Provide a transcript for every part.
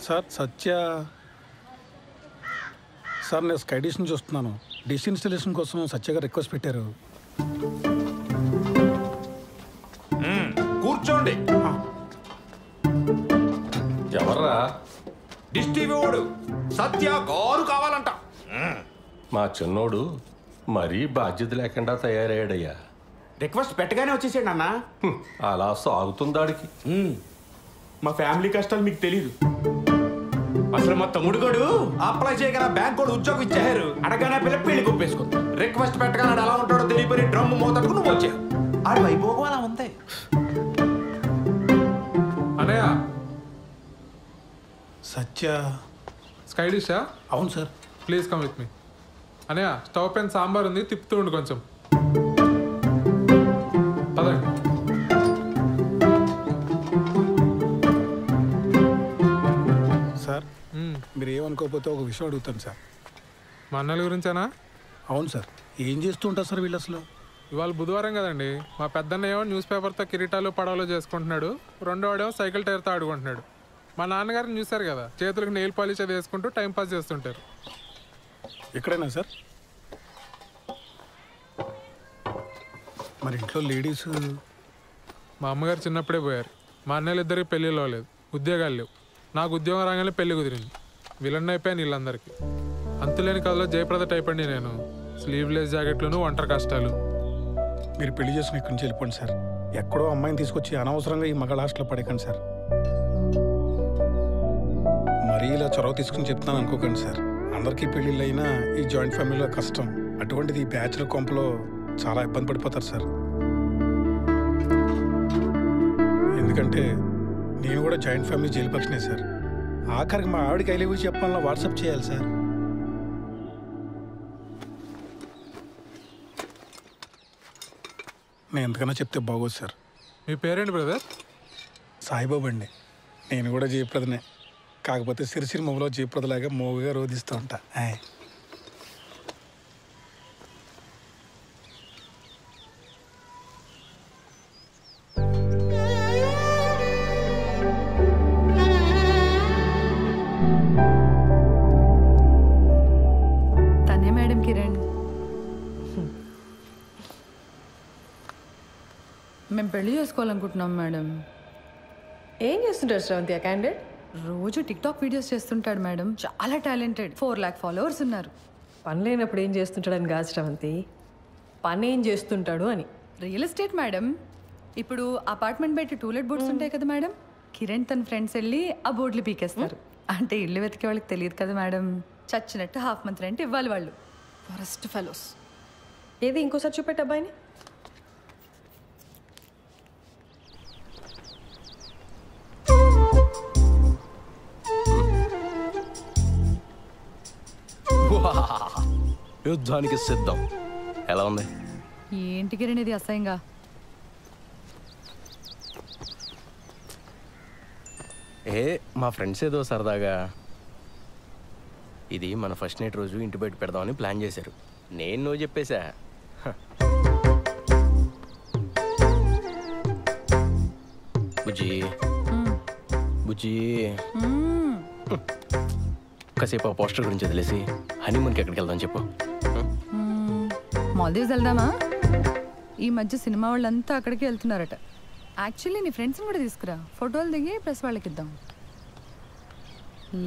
Sir సత్య sir నేను sky dish నుంచి వస్తున్నాను. డిష్ ఇన్స్టాలేషన్ కోసం సత్య గారు రిక్వెస్ట్ పెట్టారు. కూర్చోండి. ఎవర్రా? డిష్ టీవీ వాడు సత్య గారు కావాలంట. మా చిన్నోడు మరీ బాధ్యత లేకుండా తయారయ్యాడయ్యా. రిక్వెస్ట్ పెట్టగానే వచ్చేసాడు అన్న. అలా సాగుతుందాడికి. మా ఫ్యామిలీ కష్టాలు మీకు తెలీదు. అసలు మా తమ్ముడు గడు అప్లై చేయగల బ్యాంక్ కూడా ఉద్యోగం ఇచ్చారు. అడగానే పిల్ల పెళ్లి కొప్పేసుకుంది. రిక్వెస్ట్ పెట్టగానే ఎలా ఉంటాడో తెలియపోయి డ్రమ్ మోతడుకు నువ్వు వచ్చావు. ఆడి వైభోగం అలా ఉంది. అనయ్య సత్య స్కై డిషా? అవును sir. Please come with me. అనయ్య స్టవ్ పైన సాంబార్ ఉంది, తిప్పుతూ ఉండు కొంచెం. పదండి. సార్ మీరు ఏమనుకోకపోతే ఒక విషయం అడుగుతాను సార్. మా అన్నల గురించేనా? అవును సార్. ఏం చేస్తూ ఉంటారు సార్ వీళ్ళు అసలు? ఇవాళ బుధవారం కదండి. మా పెద్దన్న ఏమో న్యూస్ పేపర్తో కిరీటాలు పడవలు చేసుకుంటున్నాడు, రెండో వాడేమో సైకిల్ టైర్తో ఆడుకుంటున్నాడు. మా నాన్నగారిని చూశారు కదా, చేతులకు నెయిల్ పాలిష్ అది వేసుకుంటూ టైంపాస్ చేస్తుంటారు. ఎక్కడైనా సార్? మరి ఇంట్లో లేడీస్? మా అమ్మగారు చిన్నప్పుడే పోయారు. మా అన్నయ్యలు ఇద్దరికి పెళ్ళిళ్ళు అవ్వలేదు, ఉద్యోగాలు లేవు. నాకు ఉద్యోగం రాగానే పెళ్లి కుదిరింది. విలన్ అయిపోయాను వీళ్ళందరికీ. అంతులేని కథలో జయప్రద టైప్ అండి నేను. స్లీవ్లెస్ జాకెట్లను, ఒంటరి కష్టాలు. మీరు పెళ్లి చేసుకుని ఇక్కడి నుంచి వెళ్ళిపోండి సార్. ఎక్కడో అమ్మాయిని తీసుకొచ్చి అనవసరంగా ఈ మగ హాస్టల్లో పడేకండి సార్. మరీ ఇలా చొరవ తీసుకుని చెప్తాను అనుకోకండి సార్. అందరికీ పెళ్ళిళ్ళు అయినా ఈ జాయింట్ ఫ్యామిలీలో కష్టం. అటువంటిది ఈ బ్యాచులర్ కొంపలో చాలా ఇబ్బంది పడిపోతారు సార్. ఎందుకంటే నేను కూడా జాయింట్ ఫ్యామిలీ జైలు పక్షనే సార్. ఆఖరికి మా ఆవిడకి ఐ లవ్ యూ చెప్పాలన్నా వాట్సాప్ చేయాలి సార్. నేను ఎంతకన్నా చెప్తే బాగోదు సార్. మీ పేరేంటి బ్రదర్? సాయిబాబు అండి. నేను కూడా జయప్రదనే, కాకపోతే సిరిసిరి మొగలో జయప్రదలాగా మోగుగా రోధిస్తూ ఉంటా. తనే మేడం కిరణ్. మేము పెళ్లి చేసుకోవాలనుకుంటున్నాం మేడం. ఏం చేస్తుంటారు శ్రవంతి ఆ క్యాండిడేట్? రోజు టిక్టాక్ వీడియోస్ చేస్తుంటాడు మేడం. చాలా టాలెంటెడ్. 4 lakh ఫాలోవర్స్ ఉన్నారు. పని లేనప్పుడు ఏం చేస్తుంటాడని కాదు శ్రవంతి, పని ఏం చేస్తుంటాడు అని. Real estate madam. ఇప్పుడు అపార్ట్మెంట్ బయట టూలెట్ బోర్డ్స్ ఉంటాయి కదా మేడం, కిరణ్ తన ఫ్రెండ్స్ వెళ్ళి ఆ బోర్డులు పీకేస్తారు. అంటే ఇల్లు వెతికే వాళ్ళకి తెలియదు కదా మేడం. చచ్చినట్టు హాఫ్ మంత్ రెంట్ ఇవ్వాలి వాళ్ళు. Forest fellows. ఏది ఇంకోసారి చూపెట్టు అబ్బాయిని. యుద్ధానికి సిద్ధం. ఎలా ఉంది? ఏంటి కిరణ్ ఇది అసహ్యంగా? మా ఫ్రెండ్స్ ఏదో సరదాగా ఇది మన ఫస్ట్ నైట్ రోజు ఇంటి బయట పెడదామని ప్లాన్ చేశారు. నేను నువ్వు చెప్పేశా. బుజ్జి బుజ్జి కాసేపు ఆ పోస్టర్ గురించి వదిలేసి హనీమూన్కి ఎక్కడికి వెళ్దాం చెప్పు. మాల్దీవ్స్ వెళ్దామా? ఈ మధ్య సినిమా వాళ్ళంతా అక్కడికి వెళ్తున్నారట. యాక్చువల్లీ నీ ఫ్రెండ్స్ని కూడా తీసుకురా, ఫోటోలు దిగి ప్రెస్ వాళ్ళకి ఇద్దాం.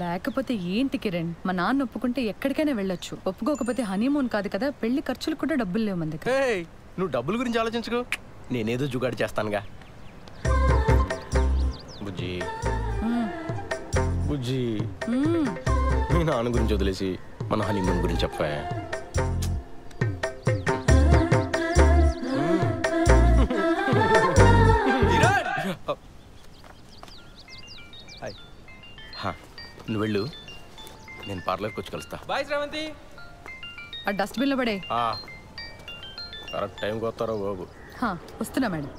లేకపోతే ఏంటి కిరణ్, మా నాన్న ఒప్పుకుంటే ఎక్కడికైనా వెళ్ళొచ్చు, ఒప్పుకోకపోతే హనీమూన్ కాదు కదా, పెళ్లి ఖర్చులు కూడా డబ్బులు లేవు మన దగ్గర. నువ్వు డబ్బుల గురించి ఆలోచించుకో, నేనేదో జుగాడి చేస్తానుగా. బుజ్జి బుజ్జి మీ నాన్న గురించి వదిలేసి మన హనీమూన్ గురించి చెప్పా. నువ్వు వెళ్ళు, నేను పార్లర్కి వచ్చి కలుస్తా. బాయ్ శ్రవంతి. ఆ డస్ట్బిన్లో పడే. కరెక్ట్ టైంకి వస్తారో బాబు. వస్తున్నా మేడం.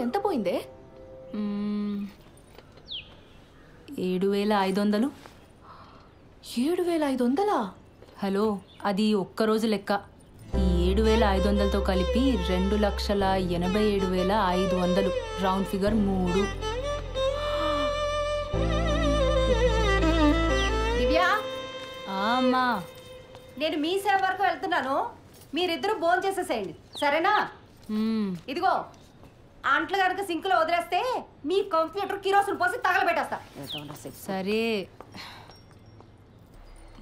ఎంత పోయిందే? 7,500. 7,500? హలో, అది ఒక్కరోజు లెక్క. ఈ 7,500తో కలిపి 2,87,500. Round figure 3. దివ్య, అమ్మా, నేను మీ సేవ వరకు వెళ్తున్నాను. మీరిద్దరూ భోజనం చేసేసేయండి, సరేనా? ఇదిగో అంట్లు కనుక సింకులో వదిలేస్తే మీ కంప్యూటర్ కిరోసిన్ పోసి తగలబెట్టేస్తా. సరే.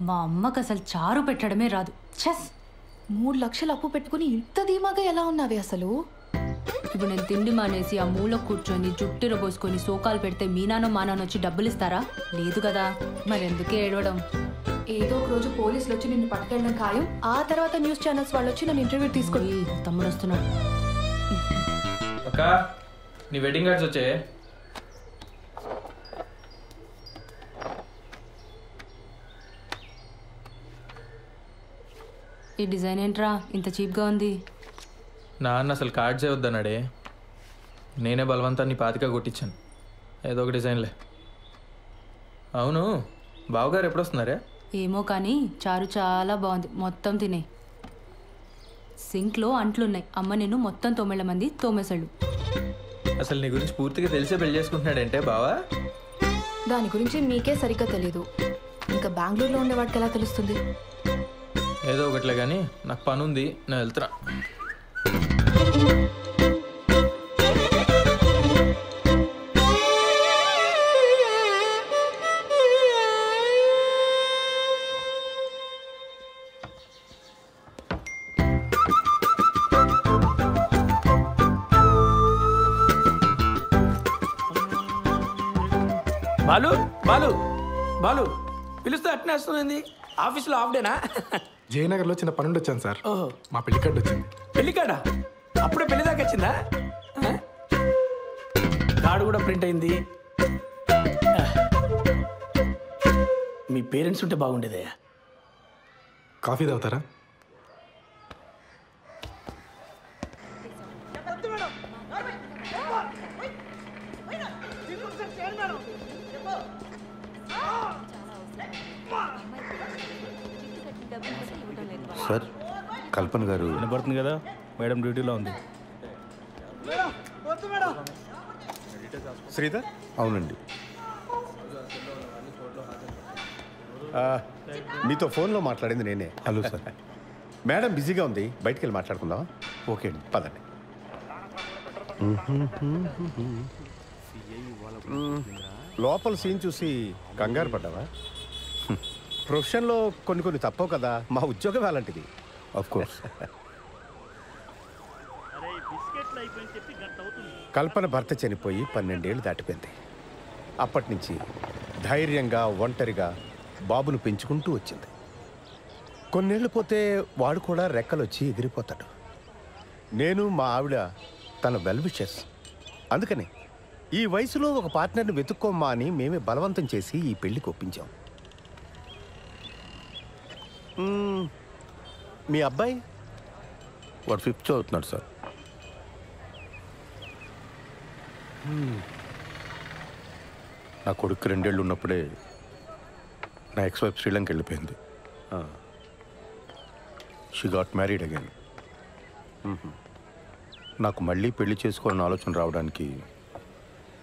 మా అమ్మకు అసలు చారు పెట్టడమే రాదు. చెస్. 3 లక్షలు అప్పు పెట్టుకుని ఇంత ధీమాగా ఎలా ఉన్నావే అసలు? ఇప్పుడు నేను తిండి మానేసి ఆ మూల కూర్చొని జుట్టిర పోసుకొని సోకాలు పెడితే మీ నాన్న మా నాన్న వచ్చి డబ్బులు ఇస్తారా? లేదు కదా. మరెందుకే ఏడవడం? ఏదో ఒక రోజు పోలీసులు వచ్చి నిన్ను పట్టుకెళ్ళడం ఖాయం. ఆ తర్వాత న్యూస్ ఛానల్స్ వాళ్ళు వచ్చి నన్ను ఇంటర్వ్యూ తీసుకొని. తమ్ముడు వస్తున్నాడు. అక్క, నీ వెడ్డింగ్ కార్డ్స్ వచ్చాయి. ఈ డిజైన్ ఏంట్రా ఇంత చీప్గా ఉంది? నాన్న అసలు కార్డ్సే వద్దన్నాడే. నేనే బలవంతాన్ని 25 కొట్టించాను. ఏదో ఒక డిజైన్లే. అవును, బావగారు ఎప్పుడు వస్తున్నారే? ఏమో కానీ చారు చాలా బాగుంది. మొత్తం తినే. సింక్లో అంట్లున్నాయి. అమ్మ నేను మొత్తం 9 మంది తోమేశాడు. అసలు నీ గురించి పూర్తిగా తెలిసే పెళ్లి చేసుకుంటున్నాడంటే బావా? దాని గురించి మీకే సరిగ్గా తెలీదు. ఇంకా బెంగళూరులో ఉండేవాడికి ఎలా తెలుస్తుంది? ఏదో ఒకట్లే కానీ నాకు పని ఉంది, నేను వెళ్తున్నా. బాలు బాలు బాలు పిలుస్తే అట్నే వస్తుంది. ఆఫీస్లో హాఫ్ డేనా? జయనగర్లో చిన్న పని వచ్చాను సార్. మా పెళ్లి కార్డు వచ్చింది. పెళ్లి కార్డా? అప్పుడే పెళ్లి దాకా వచ్చిందా? కార్డు కూడా ప్రింట్ అయింది. మీ పేరెంట్స్ ఉంటే బాగుండేదయ్యా. కాఫీ తాగుతారా? సార్, కల్పన గారు వినపడుతుంది కదా? మేడం డ్యూటీలో ఉంది. శ్రీధర్? అవునండి. మీతో ఫోన్లో మాట్లాడింది నేనే. Hello sir. మేడం బిజీగా ఉంది, బయటికి వెళ్ళి మాట్లాడుకుందాం. ఓకే అండి, పదండి. లోపల సీన్ చూసి కంగారు పడ్డావా? ప్రొఫెషన్లో కొన్ని తప్పవు కదా. మా ఉద్యోగం అలాంటిది. Of course. కల్పన భర్త చనిపోయి 12 ఏళ్ళు దాటిపోయింది. అప్పటి నుంచి ధైర్యంగా ఒంటరిగా బాబును పెంచుకుంటూ వచ్చింది. కొన్నేళ్ళు పోతే వాడు కూడా రెక్కలొచ్చి ఎగిరిపోతాడు. నేను మా ఆవిడ తన వెల్ విషెస్. అందుకని ఈ వయసులో ఒక పార్ట్నర్ని వెతుక్కోమ్మా అని మేమే బలవంతం చేసి ఈ పెళ్లికి ఒప్పించాం. మీ అబ్బాయి? వాడు 5th చదువుతున్నాడు సార్. నా కొడుకు 2 ఏళ్ళు ఉన్నప్పుడే నా ఎక్స్ వైఫ్ శ్రీలంక వెళ్ళిపోయింది. She got married again. నాకు మళ్ళీ పెళ్లి చేసుకోవాలని ఆలోచన రావడానికి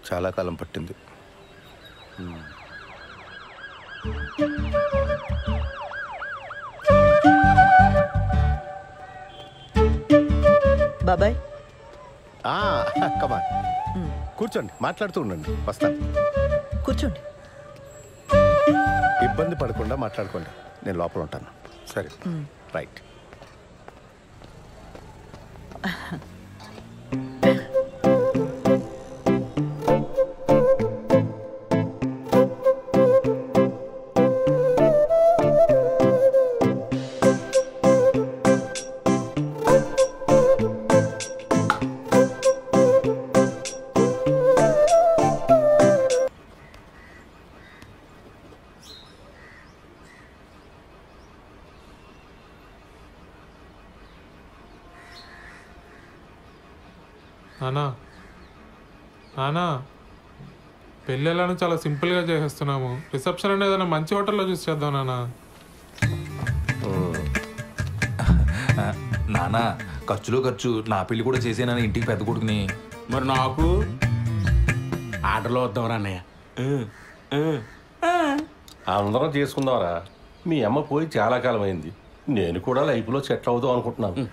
చాలా కాలం పట్టింది. బాబాయ్, కమాన్, కూర్చోండి, మాట్లాడుతూ ఉండండి. వస్తాను. కూర్చోండి. ఇబ్బంది పడకుండా మాట్లాడుకోండి. నేను లోపల ఉంటాను. సరే, రైట్. నానా, నానా పెళ్ళి ఎలానో చాలా సింపుల్గా చేసేస్తున్నాము. రిసెప్షన్ అనేది ఏదైనా మంచి హోటల్లో చూసి చేద్దాం నానా. నానా ఖర్చులో ఖర్చు నా పెళ్లి కూడా చేసేనా ఇంటికి పెద్ద కొడుకుని. మరి నాకు ఆర్డర్లో వద్దాంరా అన్నయ్య. అందరం చేసుకుందాంరా. మీ అమ్మ పోయి చాలా కాలం అయింది. నేను కూడా లైఫ్లో సెటిల్ అవుదాం అనుకుంటున్నాను.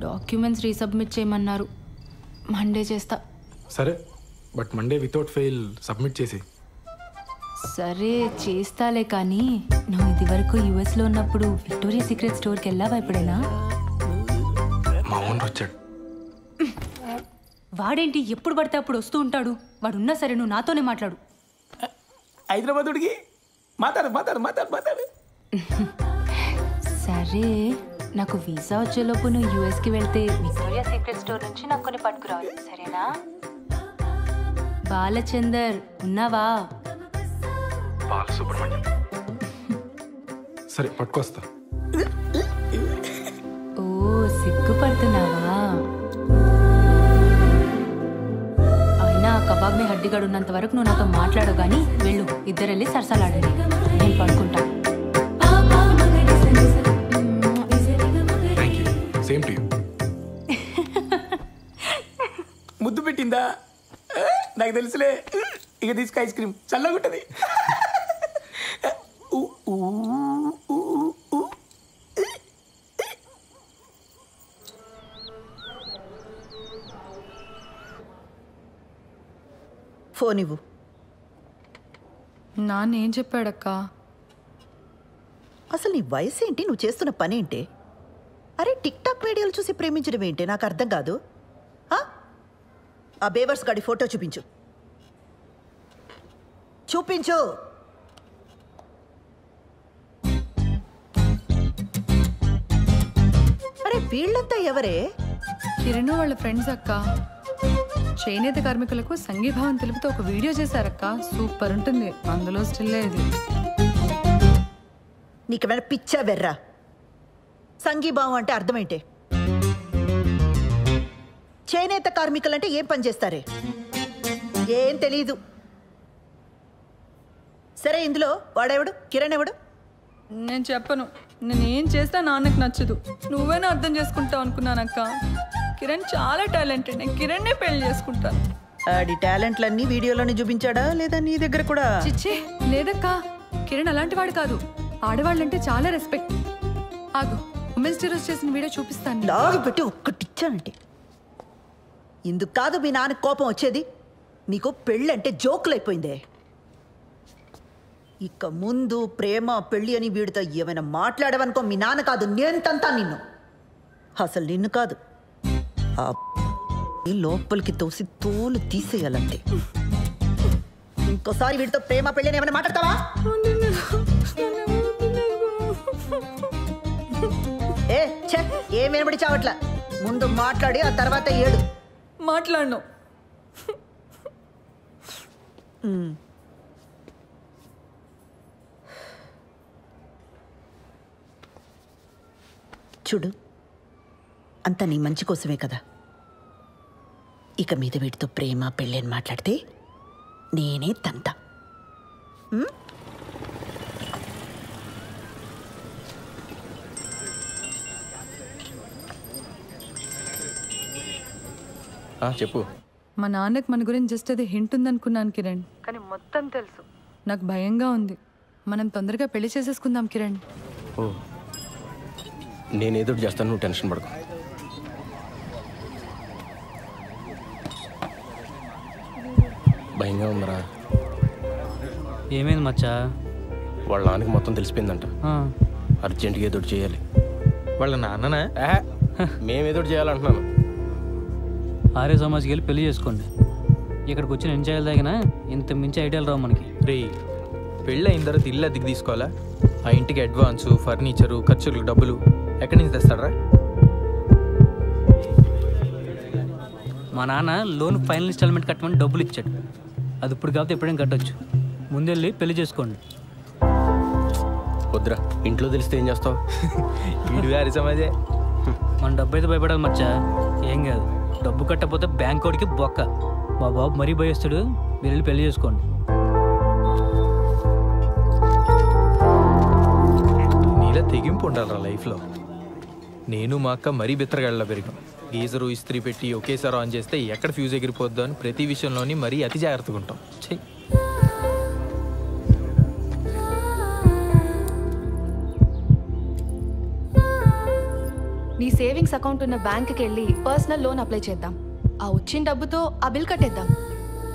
డాక్యుమెంట్స్ రీసబ్మిట్ చేయమన్నారు. మండే చేస్తా. సరే, but Monday without fail submit చేసి. సరే చేస్తాలే, కానీ నువ్వు ఇది వరకు యుఎస్లో ఉన్నప్పుడు విక్టోరియా సీక్రెట్ స్టోర్కి వెళ్ళావా ఎప్పుడైనా? మా ఓనర్ వచ్చాడు. వాడేంటి ఎప్పుడు పడితే అప్పుడు వస్తూ ఉంటాడు? వాడున్నా సరే నువ్వు నాతోనే మాట్లాడు. హైదరాబాద్కి మాట్లాడు. సరే, నాకు వీసా వచ్చేలోపు నువ్వు యూఎస్కి వెళ్తే విక్టోరియా సీక్రెట్ స్టోర్ నుంచి నాకు కొన్ని పట్టుకురావాలి, సరేనా? బాలచందర్ ఉన్నావా? బాలసుబ్రహ్మణ్యం. సరే పట్టుకొస్తా. ఓ సిగ్గుపడుతున్నావా? అయినా కబాబ్ మీ హడ్డిగాడు ఉన్నంత వరకు నువ్వు నాతో మాట్లాడవు, కానీ వెళ్ళు, ఇద్దరు వెళ్ళి సరసాలాడండి, నేను పడుకుంటా. Same to you. ముద్దు పెట్టిందా? నాకు తెలుసులే. ఇక తీసుకు ఐస్ క్రీమ్ చల్లగా ఉంటుంది. ఫోన్ ఇవ్వు. నాన్న ఏం చెప్పాడక్క? అసలు నీ వయసు ఏంటి? నువ్వు చేస్తున్న పని ఏంటి? అరే టిక్ టాక్ వీడియోలు చూసి ప్రేమించడం ఏంటి? నాకు అర్థం కాదు. ఆ బేవర్స్ గాడి ఫోటో చూపించు. అరే వీళ్ళంతా ఎవరే? కిరణ్ వాళ్ళ ఫ్రెండ్స్ అక్క. చేనేత కార్మికులకు సంఘీభావం తెలుపుతూ ఒక వీడియో చేశారక్క. సూపర్ ఉంటుంది. అందులో స్టిల్ ఇది. నీకేమైనా పిచ్చా బెర్రా? సంఘీభావం అంటే అర్థమేంటే? చేనేత కార్మికులంటే ఏం పని చేస్తారే? ఏం తెలీదు. సరే, ఇందులో వాడెవడు? కిరణ్ ఎవడు? నేను చెప్పను. నేనేం చేస్తా నాన్నకు నచ్చదు. నువ్వేనా అర్థం చేసుకుంటావు అనుకున్నానక్క. కిరణ్ చాలా టాలెంటెడ్. నేను కిరణ్నే పెళ్లి చేసుకుంటాను. ఆడి టాలెంట్లన్నీ వీడియోలోనే చూపించాడా లేదా నీ దగ్గర కూడా? చిచ్చే లేదక్క. కిరణ్ అలాంటి వాడు కాదు. ఆడవాళ్ళంటే చాలా రెస్పెక్ట్. ఆగు, ఉమెన్స్ డే రోజు చేసిన వీడియో చూపిస్తాను. లాగి పెట్టి ఒక్కటిచ్చానంటే ఇందుకు కాదు మీ నాన్న కోపం వచ్చేది. నీకు పెళ్ళంటే జోకులైపోయిందే. ఇక ముందు ప్రేమ పెళ్ళి అని వీడితో ఏమైనా మాట్లాడవనుకో, మీ నాన్న కాదు నేను తంతా నిన్ను. అసలు నిన్ను కాదు, ఆ లోపలికి తోసి తోలు తీసేయాలంటే. ఇంకోసారి వీడితో ప్రేమ పెళ్ళి అని ఏమైనా మాట్లాడతావా? ఏం వినబడి చావట్లా. ముందు మాట్లాడి ఆ తర్వాత ఏడు. మాట్లాడను. చూడు, అంతా నీ మంచి కోసమే కదా. ఇక మీద వీటితో ప్రేమ పెళ్ళి అని మాట్లాడితే నేనే తంత. చెప్పు. మా నాన్నకు మన గురించి జస్ట్ అది హింట్ ఉందనుకున్నాను కిరణ్, కానీ మొత్తం తెలుసు. నాకు భయంగా ఉంది. మనం తొందరగా పెళ్లి చేసేసుకుందాం కిరణ్. ఓ, నేనేదో చేస్తాను, నువ్వు టెన్షన్ పడకు. భయంగా ఉందరా? ఏమైంది మచ్చా? వాళ్ళ నాన్నకి మొత్తం తెలిసిపోయిందంట. అర్జెంటుగా ఏదో చేయాలి. వాళ్ళ నాన్ననా? మేమేదో చేయాలంటున్నాను. ఆర్య సమాజ్కి వెళ్ళి పెళ్లి చేసుకోండి. ఇక్కడికి వచ్చిన ఎన్ని చేయాలి తగినా ఇంత మించి ఐడియాలు రావు మనకి. రే పెళ్ళి అయిన తర్వాత ఇల్లు అద్దెకి తీసుకోవాలా? ఆ ఇంటికి అడ్వాన్సు, ఫర్నిచరు, ఖర్చులకు డబ్బులు ఎక్కడి నుంచి తెస్తాడరా? మా నాన్న లోన్ ఫైనల్ ఇన్స్టాల్మెంట్ కట్టమని డబ్బులు ఇచ్చాడు. అది ఇప్పుడు కాకపోతే ఎప్పుడైనా కట్టొచ్చు. ముందెళ్ళి పెళ్లి చేసుకోండి. వద్దురా, ఇంట్లో తెలిస్తే ఏం చేస్తావు? వీడు వారి సమాజే. మన డబ్బు అయితే భయపడాలి మచ్చా. ఏం కాదు, డబ్బు కట్టకపోతే బ్యాంక్ వాడికి బొక్క. మా బాబు మరీ భయస్తాడు. మీరు వెళ్ళి పెళ్లి చేసుకోండి. నీలా తెగింపు ఉండాలరా లైఫ్లో. నేను మా అక్క మరీ బిత్తరగాళ్ళ పెరిగాం. గీజరు ఇస్త్రీ పెట్టి ఒకేసారి ఆన్ చేస్తే ఎక్కడ ఫ్యూజ్ ఎగిరిపోద్దో అని ప్రతి విషయంలోని మరీ అతి జాగ్రత్తగా ఉంటాం. చెయ్యి. నీ సేవింగ్స్ అకౌంట్ ఉన్న బ్యాంక్కి వెళ్ళి పర్సనల్ లోన్ అప్లై చేద్దాం. ఆ వచ్చిన డబ్బుతో ఆ బిల్ కట్టేద్దాం.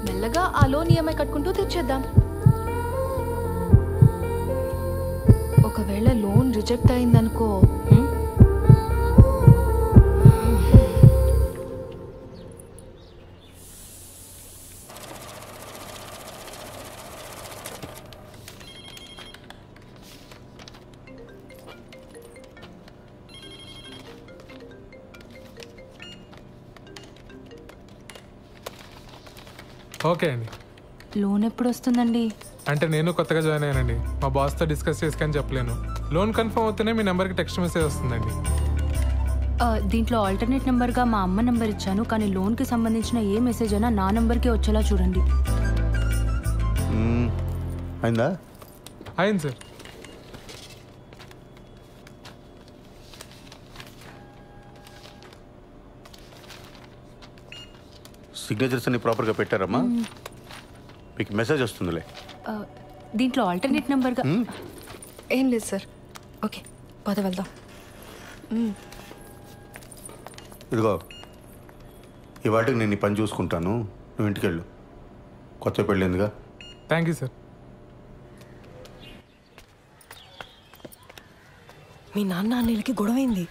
మెల్లగా ఆ లోన్ ఈఎంఐ కట్టుకుంటూ తెచ్చేద్దాం. ఒకవేళ లోన్ రిజెక్ట్ అయిందనుకో, ఓకే అండి. లోన్ ఎప్పుడు వస్తుందండి? అంటే నేను కొత్తగా జాయిన్ అయ్యానండి. మా బాస్తో డిస్కస్ చేసుకొని చెప్పలేను. లోన్ కన్ఫర్మ్ అవుతూనే మీ నెంబర్కి టెక్స్ట్ మెసేజ్ వస్తుందండి. దీంట్లో ఆల్టర్నేట్ నెంబర్గా మా అమ్మ నెంబర్ ఇచ్చాను, కానీ లోన్కి సంబంధించిన ఏ మెసేజ్ అయినా నా నెంబర్కే వచ్చేలా చూడండి. అయిందా? అయింది సార్. సిగ్నేచర్స్ అన్ని ప్రాపర్గా పెట్టారమ్మా? మీకు మెసేజ్ వస్తుందిలే. దీంట్లో ఆల్టర్నేట్ నెంబర్గా ఏం లేదు సార్. ఓకే, పద వెళ్దాం. ఇదిగో, ఈ వాటికి నేను ఈ పని చూసుకుంటాను, నువ్వు ఇంటికి వెళ్ళు. కొత్త పెళ్ళిందిగా. Thank you sir. మీ నాన్న అన్నయ్యలకి గొడవైంది.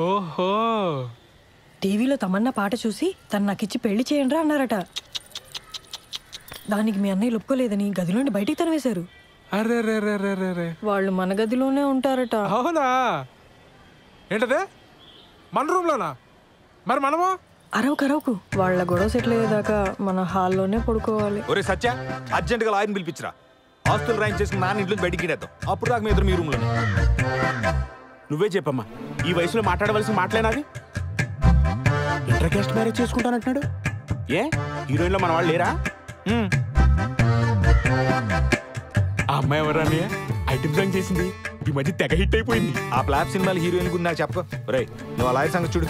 ఓహో, టీవీలో తమన్నా పాట చూసి తను నాకిచ్చి పెళ్లి చేయండి రా అన్నారట. దానికి మీ అన్నయ్యలు ఒప్పుకోలేదని గదిలోండి బయటికి తరివేశారు. అరే రే రే రే రే రే. వాళ్ళు మన గదిలోనే ఉంటారట. అవునా? ఏంటదే, మన రూమ్లోనా? మరి మనము అరవకు. వాళ్ళ గొడవ సెటిల్ అయ్యేదాకా మన హాల్లోనే పడుకోవాలి. ఒరే సత్య, అర్జెంటుగా లాయర్ని పిలిపించరా. ఆస్తులు రాయింగ్ చేసుకుని నాన్న ఇంట్లో బయటికి గిడేద్దాం. అప్పుడు దాకా మీ ఎదురు మీ రూమ్లో. నువ్వే చెప్పమ్మా, ఈ వయసులో మాట్లాడవలసిన మాటలేనాది? ఇంటర్ కాస్ట్ మ్యారేజ్ చేసుకుంటానంటున్నాడు. ఏ హీరోయిన్లో మన వాళ్ళు లేరా? ఆ అమ్మాయి ఎవరా? ఐటమ్ సాంగ్ చేసింది, ఈ మధ్య తెగ హిట్ అయిపోయింది. ఆ ఫ్లాప్ సినిమాలు హీరోయిన్ గురించి నాకు చెప్పకు. రే, నువ్వు ఆ లాయర్ సంగతి చూడు.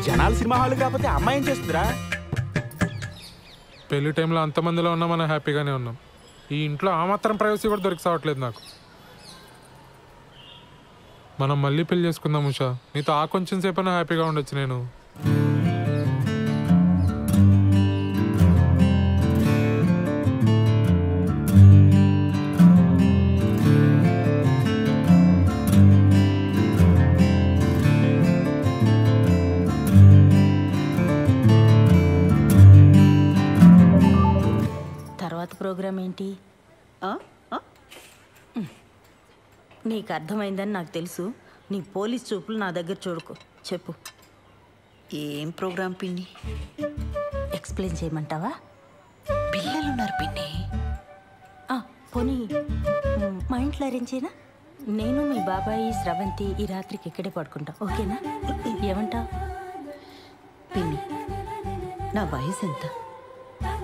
జనాలు సినిమా హాల్ కాకపోతే అమ్మాయి ఏం చేస్తుందిరా? పెళ్లి టైంలో అంతమందిలో ఉన్నా మనం హ్యాపీగానే ఉన్నాం. ఈ ఇంట్లో ఆ మాత్రం ప్రైవసీ కూడా దొరికి సావట్లేదు నాకు. మనం మళ్ళీ పెళ్లి చేసుకుందాం ఉషా. నీతో ఆ కొంచెం సేపైనా హ్యాపీగా ఉండొచ్చు నేను. తర్వాత ప్రోగ్రామ్ ఏంటి? నీకు అర్థమైందని నాకు తెలుసు. నీ పోలీస్ చూపులు నా దగ్గర చూడకు. చెప్పు, ఏం ప్రోగ్రామ్ పిన్ని? ఎక్స్ప్లెయిన్ చేయమంటావా? పిల్లలున్నారు పిన్ని. పోనీ మా ఇంట్లో అరేంజ్ చేయనా? నేను మీ బాబాయి స్రవంతి ఈ రాత్రికి ఇక్కడే పడుకుంటాం, ఓకేనా? ఏమంటా? పిన్ని, నా వయసు ఎంత?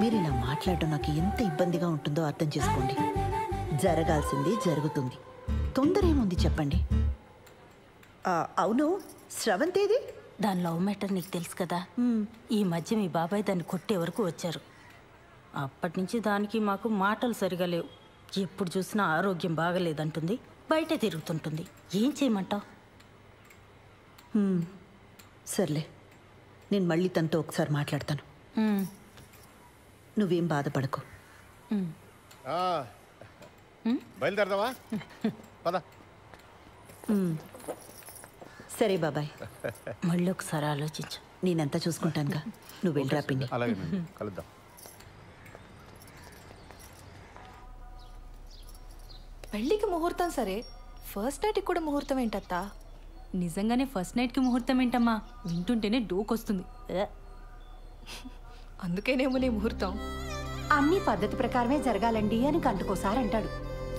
మీరు ఇలా మాట్లాడడం నాకు ఎంత ఇబ్బందిగా ఉంటుందో అర్థం చేసుకోండి. జరగాల్సింది జరుగుతుంది. తొందర ఏముంది చెప్పండి. అవును, స్రవంతేది? దాని లవ్ మ్యాటర్ నీకు తెలుసు కదా. ఈ మధ్య మీ బాబాయ్ దాన్ని కొట్టే వరకు వచ్చారు. అప్పటి నుంచి దానికి మాకు మాటలు సరిగా లేవు. ఎప్పుడు చూసినా ఆరోగ్యం బాగలేదంటుంది, బయట తిరుగుతుంటుంది. ఏం చేయమంటావు? సర్లే, నేను మళ్ళీ తనతో ఒకసారి మాట్లాడతాను. నువ్వేం బాధపడకు. బయలుదేరదావా? పద. సరే బాబాయ్. మళ్ళీ ఒకసారి ఆలోచించు. నేనంతా చూసుకుంటానుగా నువ్వు వెళ్ళరా పిన్ని. అలాగే కలుద్దాం. పెళ్ళికి ముహూర్తం సరే, ఫస్ట్ నైట్కి కూడా ముహూర్తం ఏంటత్తా? నిజంగానే ఫస్ట్ నైట్కి ముహూర్తం ఏంటమ్మా? వింటుంటేనే డోకొస్తుంది. అందుకేనేమో నీ ముహూర్తం. అన్ని పద్ధతి ప్రకారమే జరగాలండి అని గంటకోసారి అంటాడు.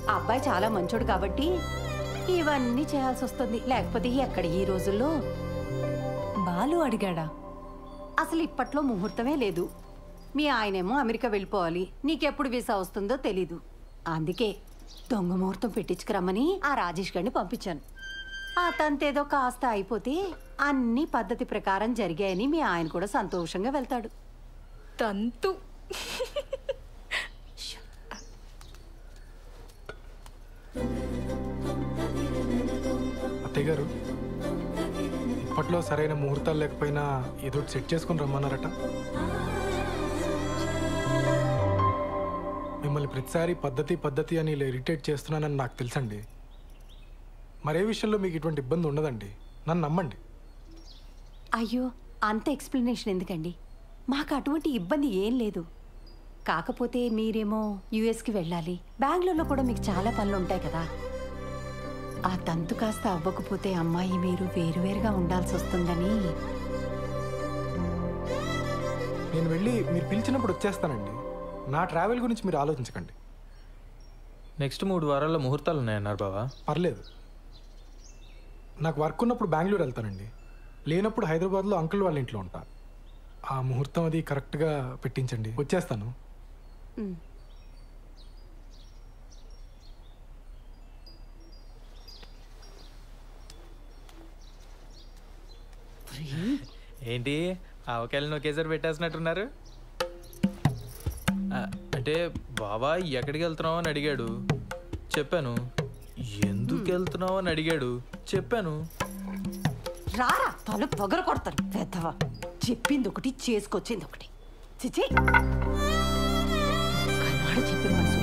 ఆ అబ్బాయి చాలా మంచోడు కాబట్టి ఇవన్నీ చేయాల్సి వస్తుంది. లేకపోతే ఎక్కడ ఈ రోజుల్లో. బాలు అడిగాడా? అసలు ఇప్పట్లో ముహూర్తమే లేదు. మీ ఆయనేమో అమెరికా వెళ్ళిపోవాలి, నీకెప్పుడు వీసా వస్తుందో తెలీదు. అందుకే దొంగ ముహూర్తం పెట్టించుకురమ్మని ఆ రాజేష్ గారిని పంపించాను. ఆ తంతేదో కాస్త అయిపోతే అన్ని పద్ధతి ప్రకారం జరిగాయని మీ ఆయన కూడా సంతోషంగా వెళ్తాడు. తంతు అత్తయ్య గారు, ఇప్పట్లో సరైన ముహూర్తాలు లేకపోయినా ఏదో సెట్ చేసుకుని రమ్మన్నారట. మిమ్మల్ని ప్రతిసారి పద్ధతి అని ఇలా ఇరిటేట్ చేస్తున్నానని నాకు తెలుసండి. మరే విషయంలో మీకు ఇటువంటి ఇబ్బంది ఉండదండి, నన్ను నమ్మండి. అయ్యో, అంత ఎక్స్ప్లెనేషన్ ఎందుకండి? మాకు అటువంటి ఇబ్బంది ఏం లేదు. కాకపోతే మీరేమో యుఎస్కి వెళ్ళాలి, బెంగళూరులో కూడా మీకు చాలా పనులు ఉంటాయి కదా. ఆ తంతు కాస్త అవ్వకపోతే అమ్మాయి మీరు వేరువేరుగా ఉండాల్సి వస్తుందని. నేను వెళ్ళి మీరు పిలిచినప్పుడు వచ్చేస్తానండి. నా ట్రావెల్ గురించి మీరు ఆలోచించకండి. నెక్స్ట్ 3 వారాల్లో ముహూర్తాలు ఉన్నాయన్నారు బావా. పర్లేదు, నాకు వర్క్ ఉన్నప్పుడు బెంగళూరు వెళ్తానండి, లేనప్పుడు హైదరాబాద్లో అంకుల్ వాళ్ళ ఇంట్లో ఉంటా. ఆ ముహూర్తం అది కరెక్ట్గా పెట్టించండి, వచ్చేస్తాను. ఏంటి ఆవకాయలను ఒకేసారి పెట్టేసినట్టున్నారు? అంటే బావా ఎక్కడికి వెళ్తున్నావు అని అడిగాడు, చెప్పాను. ఎందుకు వెళ్తున్నావు అని అడిగాడు, చెప్పాను. రారా తల పొగర కొడతాను పెద్దవా. చెప్పింది ఒకటి, చేసుకొచ్చింది ఒకటి. చిచి, కన్నాడు చెప్పిన మనసు